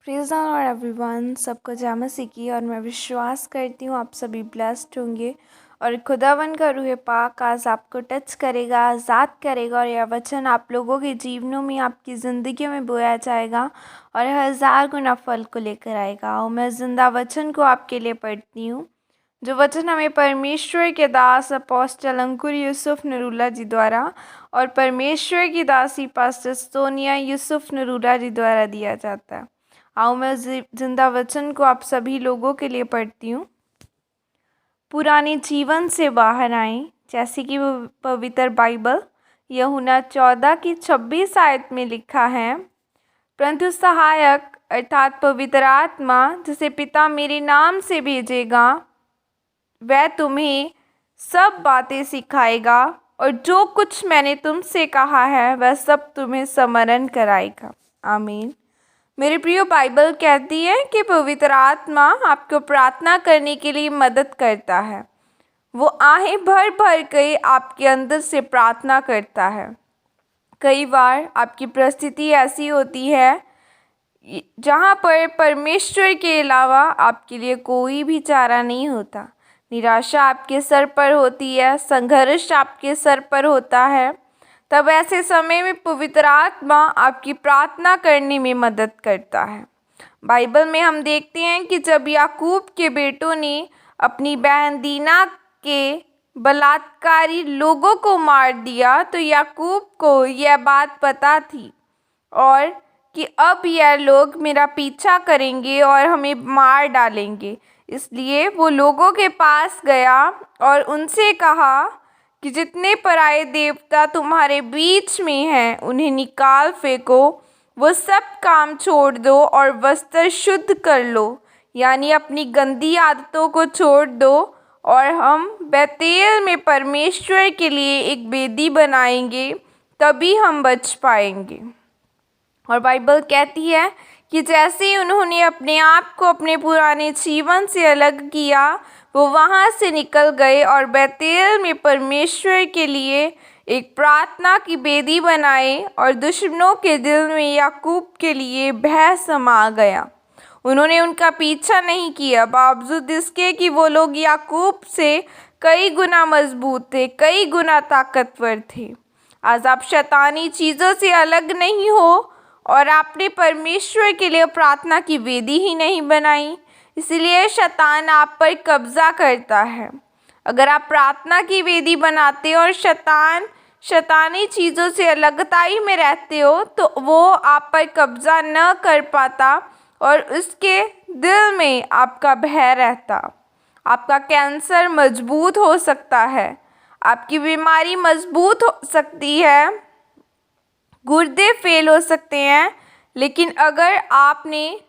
Praise the Lord everyone, सबको जय मसीह की। और मैं विश्वास करती हूँ आप सभी ब्लेस्ड होंगे और खुदावन का रूह पाक आज आपको टच करेगा, आज़ाद करेगा और यह वचन आप लोगों के जीवनों में, आपकी ज़िंदगी में बोया जाएगा और 1000 गुना फल को लेकर आएगा। और मैं ज़िंदा वचन को आपके लिए पढ़ती हूँ, जो वचन हमें परमेश्वर के दास अपोस्टल अंकुर यूसुफ नरूला जी द्वारा और परमेश्वर की दासी पास्टर सोनिया यूसुफ नरूला जी द्वारा दिया जाता है। आओ मैं जिंदा वचन को आप सभी लोगों के लिए पढ़ती हूँ। पुराने जीवन से बाहर आएं, जैसे कि वो पवित्र बाइबल यूहन्ना 14 की 26 आयत में लिखा है, परंतु सहायक अर्थात पवित्र आत्मा जिसे पिता मेरे नाम से भेजेगा, वह तुम्हें सब बातें सिखाएगा और जो कुछ मैंने तुमसे कहा है वह सब तुम्हें स्मरण कराएगा। आमीन। मेरे प्रिय, बाइबल कहती है कि पवित्र आत्मा आपको प्रार्थना करने के लिए मदद करता है। वो आहें भर भर के आपके अंदर से प्रार्थना करता है। कई बार आपकी परिस्थिति ऐसी होती है जहाँ पर परमेश्वर के अलावा आपके लिए कोई भी चारा नहीं होता। निराशा आपके सर पर होती है, संघर्ष आपके सर पर होता है। तब ऐसे समय में पवित्र आत्मा आपकी प्रार्थना करने में मदद करता है। बाइबल में हम देखते हैं कि जब याकूब के बेटों ने अपनी बहन दीना के बलात्कारी लोगों को मार दिया, तो याकूब को यह बात पता थी और कि अब यह लोग मेरा पीछा करेंगे और हमें मार डालेंगे। इसलिए वो लोगों के पास गया और उनसे कहा कि जितने पराये देवता तुम्हारे बीच में हैं उन्हें निकाल फेंको, वो सब काम छोड़ दो और वस्त्र शुद्ध कर लो, यानी अपनी गंदी आदतों को छोड़ दो, और हम बेतेल में परमेश्वर के लिए एक वेदी बनाएंगे, तभी हम बच पाएंगे। और बाइबल कहती है कि जैसे ही उन्होंने अपने आप को अपने पुराने जीवन से अलग किया, वो वहाँ से निकल गए और बेतेल में परमेश्वर के लिए एक प्रार्थना की वेदी बनाए और दुश्मनों के दिल में याकूब के लिए भय समा गया। उन्होंने उनका पीछा नहीं किया, बावजूद इसके कि वो लोग याकूब से कई गुना मजबूत थे, कई गुना ताकतवर थे। आज आप शैतानी चीज़ों से अलग नहीं हो और आपने परमेश्वर के लिए प्रार्थना की वेदी ही नहीं बनाई, इसलिए शैतान आप पर कब्जा करता है। अगर आप प्रार्थना की वेदी बनाते हो और शैतानी चीज़ों से अलगताई में रहते हो, तो वो आप पर कब्जा न कर पाता और उसके दिल में आपका भय रहता। आपका कैंसर मजबूत हो सकता है, आपकी बीमारी मजबूत हो सकती है, गुर्दे फेल हो सकते हैं, लेकिन अगर आपने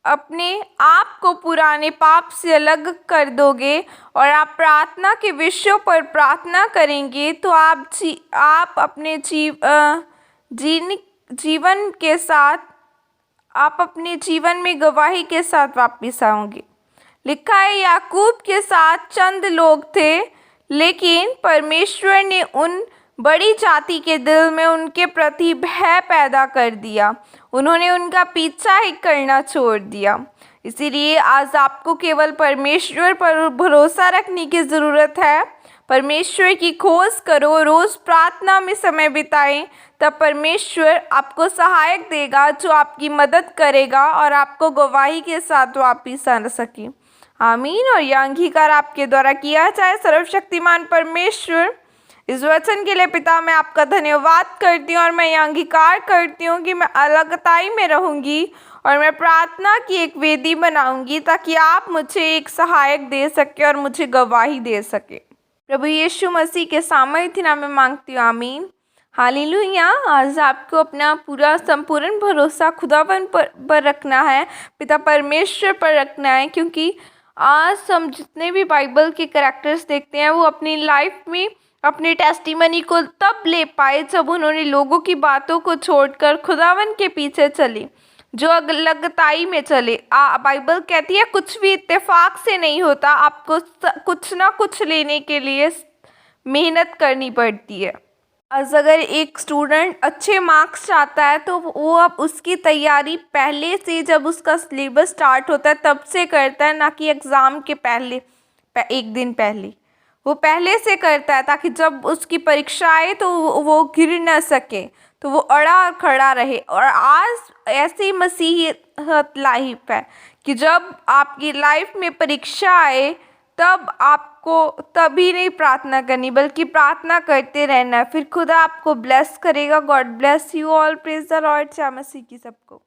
अपने आप को पुराने पाप से अलग कर दोगे और आप प्रार्थना के विषयों पर प्रार्थना करेंगे, तो आप अपने जीवन के साथ, आप अपने जीवन में गवाही के साथ वापस आओगे। लिखा है याकूब के साथ चंद लोग थे, लेकिन परमेश्वर ने उन बड़ी जाति के दिल में उनके प्रति भय पैदा कर दिया। उन्होंने उनका पीछा ही करना छोड़ दिया। इसीलिए आज आपको केवल परमेश्वर पर भरोसा रखने की ज़रूरत है। परमेश्वर की खोज करो, रोज़ प्रार्थना में समय बिताएं, तब परमेश्वर आपको सहायक देगा जो आपकी मदद करेगा और आपको गवाही के साथ वापिस आ सके। आमीन। और यह अंगीकार आपके द्वारा किया जाए। सर्वशक्तिमान परमेश्वर, इस वचन के लिए पिता मैं आपका धन्यवाद करती हूँ और मैं यह अंगीकार करती हूँ कि मैं अलगताई में रहूँगी और मैं प्रार्थना की एक वेदी बनाऊँगी, ताकि आप मुझे एक सहायक दे सके और मुझे गवाही दे सके। प्रभु यीशु मसीह के सामर्थ्य नाम में मांगती हूँ, आमीन। हालेलुया। आज आपको अपना पूरा संपूर्ण भरोसा खुदावन पर रखना है, पिता परमेश्वर पर रखना है, क्योंकि आज हम जितने भी बाइबल के कैरेक्टर्स देखते हैं वो अपनी लाइफ में अपनी टेस्टिमनी को तब ले पाए जब उन्होंने लोगों की बातों को छोड़कर खुदावन के पीछे चले, जो अलगताई में चले। बाइबल कहती है कुछ भी इत्तेफाक से नहीं होता, आपको कुछ ना कुछ लेने के लिए मेहनत करनी पड़ती है। अगर एक स्टूडेंट अच्छे मार्क्स चाहता है तो वो अब उसकी तैयारी पहले से, जब उसका सिलेबस स्टार्ट होता है तब से करता है, ना कि एग्ज़ाम के पहले एक दिन पहले। वो पहले से करता है ताकि जब उसकी परीक्षा आए तो वो गिर न सके, तो वो अड़ा और खड़ा रहे। और आज ऐसी मसीहत लाइफ है कि जब आपकी लाइफ में परीक्षा आए तब आपको तभी नहीं प्रार्थना करनी, बल्कि प्रार्थना करते रहना है, फिर खुदा आपको ब्लेस करेगा। God bless you all. Praise the Lord. जय मसीह की सबको।